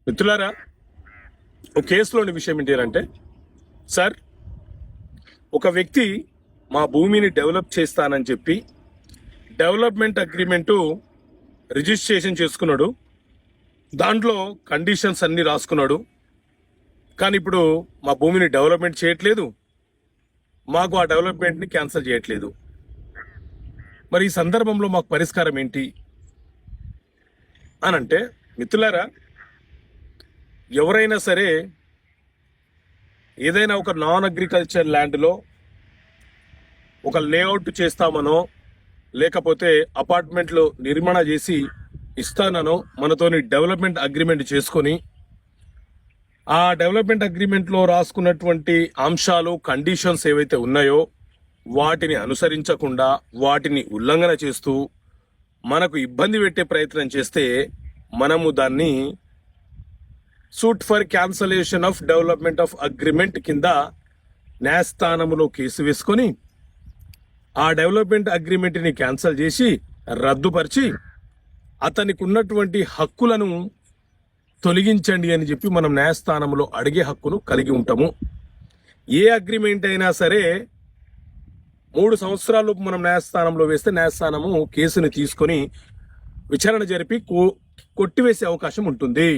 మిత్రులారా, ఒక కేసులోని విషయం ఏంటంటే, సార్, ఒక వ్యక్తి మా భూమిని డెవలప్ చేస్తానని చెప్పి డెవలప్మెంట్ అగ్రిమెంటు రిజిస్ట్రేషన్ చేసుకున్నాడు. దాంట్లో కండిషన్స్ అన్ని రాసుకున్నాడు. కానీ ఇప్పుడు మా భూమిని డెవలప్మెంట్ చేయట్లేదు, మాకు ఆ డెవలప్మెంట్ని క్యాన్సిల్ చేయట్లేదు. మరి ఈ సందర్భంలో మాకు పరిష్కారం ఏంటి అని అంటే, మిత్రులారా, ఎవరైనా సరే ఏదైనా ఒక నాన్ అగ్రికల్చర్ ల్యాండ్లో ఒక లేఅవుట్ చేస్తామనో లేకపోతే అపార్ట్మెంట్లు నిర్మాణ చేసి ఇస్తానో మనతోని డెవలప్మెంట్ అగ్రిమెంట్ చేసుకొని ఆ డెవలప్మెంట్ అగ్రిమెంట్లో రాసుకున్నటువంటి అంశాలు కండిషన్స్ ఏవైతే ఉన్నాయో వాటిని అనుసరించకుండా వాటిని ఉల్లంఘన చేస్తూ మనకు ఇబ్బంది పెట్టే ప్రయత్నం చేస్తే మనము దాన్ని suit for cancellation of development of agreement కింద న్యాయస్థానంలో కేసు వేసుకొని ఆ డెవలప్మెంట్ అగ్రిమెంట్ని క్యాన్సిల్ చేసి రద్దుపరిచి అతనికి ఉన్నటువంటి హక్కులను తొలగించండి అని చెప్పి మనం న్యాయస్థానంలో అడిగే హక్కును కలిగి ఉంటాము. ఏ అగ్రిమెంట్ అయినా సరే 3 సంవత్సరాలలోపు మనం న్యాయస్థానంలో వేస్తే న్యాయస్థానము కేసుని తీసుకొని విచారణ జరిపి కొట్టివేసే అవకాశం ఉంటుంది.